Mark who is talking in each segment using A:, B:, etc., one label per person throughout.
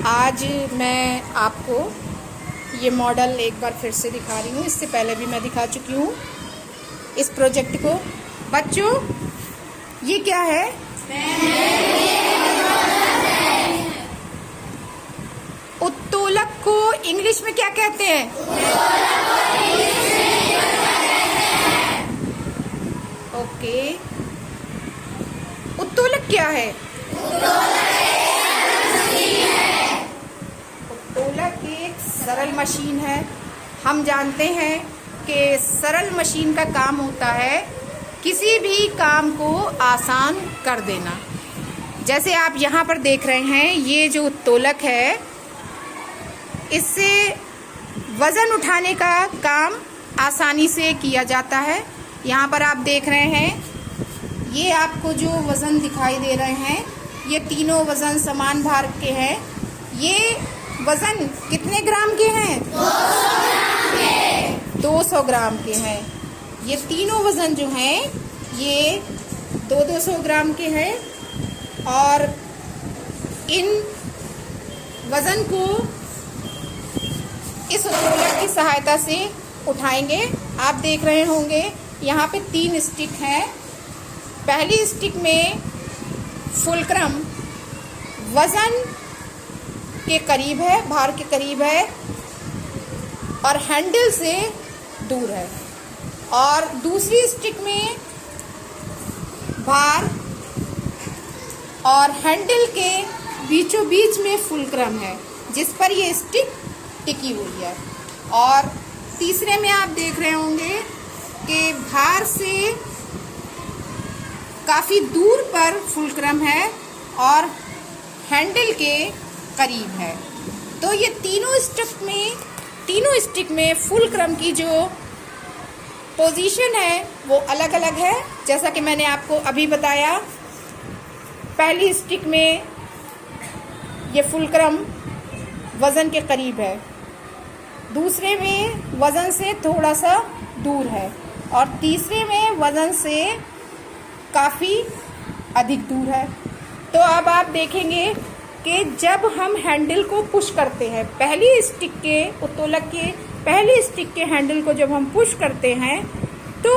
A: आज मैं आपको ये मॉडल एक बार फिर से दिखा रही हूँ। इससे पहले भी मैं दिखा चुकी हूँ इस प्रोजेक्ट को। बच्चों, ये क्या है? उत्तोलक को इंग्लिश में क्या कहते हैं? ओके, उत्तोलक क्या है? उत्तोलक एक सरल मशीन है। हम जानते हैं कि सरल मशीन का काम होता है किसी भी काम को आसान कर देना। जैसे आप यहाँ पर देख रहे हैं, ये जो उत्तोलक है, इससे वज़न उठाने का काम आसानी से किया जाता है। यहाँ पर आप देख रहे हैं, ये आपको जो वज़न दिखाई दे रहे हैं, ये तीनों वज़न समान भार के हैं। ये वज़न कितने ग्राम के हैं? 200 ग्राम के हैं। ये तीनों वज़न जो हैं, ये 200 ग्राम के हैं। और इन वज़न को इस उत्तोलक की सहायता से उठाएंगे। आप देख रहे होंगे यहाँ पे 3 स्टिक हैं। पहली स्टिक में फुलक्रम वज़न के करीब है, भार के करीब है और हैंडल से दूर है। और दूसरी स्टिक में भार और हैंडल के बीचों बीच में फुलक्रम है, जिस पर ये स्टिक टिकी हुई है। और तीसरे में आप देख रहे होंगे कि भार से काफ़ी दूर पर फुलक्रम है और हैंडल के करीब है। तो ये तीनों स्टिक में फुलक्रम की जो पोजीशन है वो अलग अलग है। जैसा कि मैंने आपको अभी बताया, पहली स्टिक में ये फुलक्रम वज़न के करीब है, दूसरे में वज़न से थोड़ा सा दूर है और तीसरे में वज़न से काफ़ी अधिक दूर है। तो अब आप देखेंगे कि जब हम हैंडल को पुश करते हैं, उत्तोलक के पहली स्टिक के हैंडल को जब हम पुश करते हैं, तो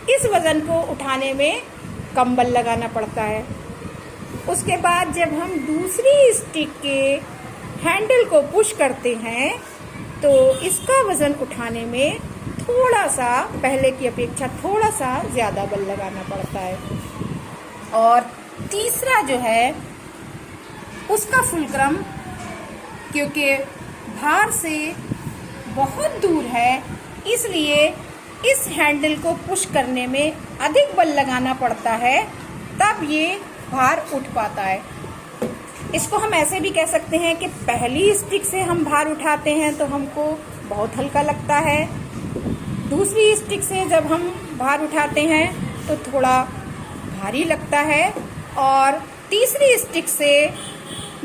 A: इस वज़न को उठाने में कम बल लगाना पड़ता है। उसके बाद जब हम दूसरी स्टिक के हैंडल को पुश करते हैं, तो इसका वज़न उठाने में थोड़ा सा, पहले की अपेक्षा थोड़ा सा ज़्यादा बल लगाना पड़ता है। और तीसरा जो है, उसका फुलक्रम क्योंकि भार से बहुत दूर है, इसलिए इस हैंडल को पुश करने में अधिक बल लगाना पड़ता है, तब ये भार उठ पाता है। इसको हम ऐसे भी कह सकते हैं कि पहली स्टिक से हम भार उठाते हैं तो हमको बहुत हल्का लगता है, दूसरी स्टिक से जब हम भार उठाते हैं तो थोड़ा भारी लगता है, और तीसरी स्टिक से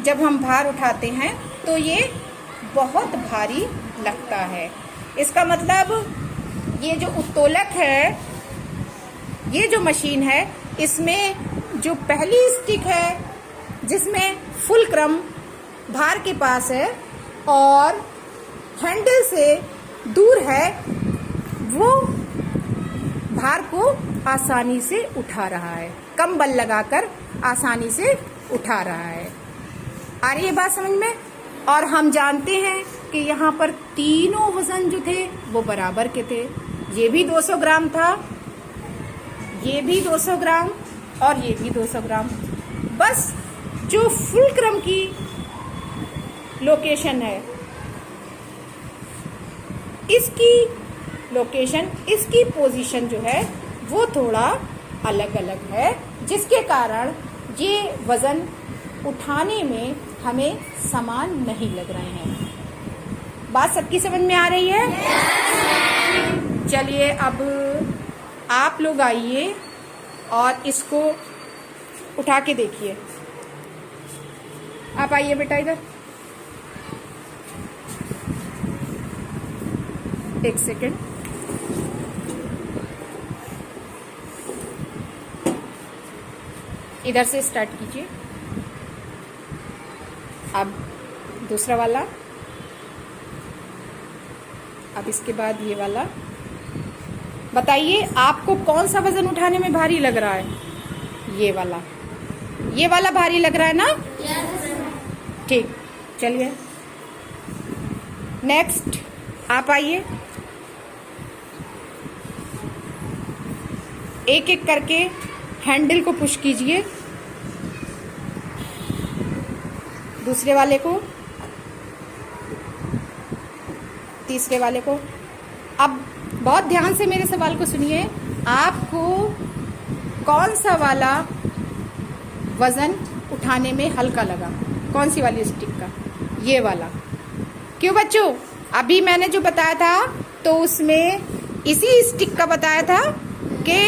A: जब हम भार उठाते हैं तो ये बहुत भारी लगता है। इसका मतलब ये जो उत्तोलक है, ये जो मशीन है, इसमें जो पहली स्टिक है जिसमें फुलक्रम भार के पास है और हैंडल से दूर है, वो भार को आसानी से उठा रहा है, कम बल लगाकर आसानी से उठा रहा है। आ रही है बात समझ में? और हम जानते हैं कि यहाँ पर तीनों वज़न जो थे वो बराबर के थे। ये भी 200 ग्राम था, ये भी 200 ग्राम और ये भी 200 ग्राम। बस जो फुलक्रम की लोकेशन है, इसकी लोकेशन, इसकी पोजीशन जो है वो थोड़ा अलग अलग है, जिसके कारण ये वज़न उठाने में हमें समान नहीं लग रहे हैं। बात सबकी समझ में आ रही है? चलिए, अब आप लोग आइए और इसको उठा के देखिए। आप आइए बेटा इधर, एक सेकेंड। इधर से स्टार्ट कीजिए। अब दूसरा वाला, अब इसके बाद ये वाला। बताइए आपको कौन सा वजन उठाने में भारी लग रहा है? ये वाला भारी लग रहा है ना? ठीक, चलिए नेक्स्ट आप आइए। एक एक करके हैंडल को पुश कीजिए, दूसरे वाले को, तीसरे वाले को। अब बहुत ध्यान से मेरे सवाल को सुनिए। आपको कौन सा वाला वजन उठाने में हल्का लगा? कौन सी वाली स्टिक का? ये वाला। क्यों बच्चों? अभी मैंने जो बताया था तो उसमें इसी स्टिक का बताया था कि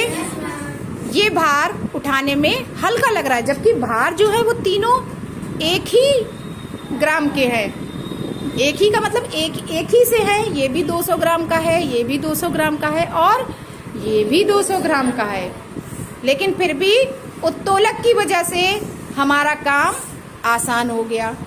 A: ये भार उठाने में हल्का लग रहा है, जबकि भार जो है वो तीनों एक ही ग्राम के हैं। एक ही का मतलब एक ही से है। ये भी 200 ग्राम का है, ये भी 200 ग्राम का है और ये भी 200 ग्राम का है। लेकिन फिर भी उत्तोलक की वजह से हमारा काम आसान हो गया।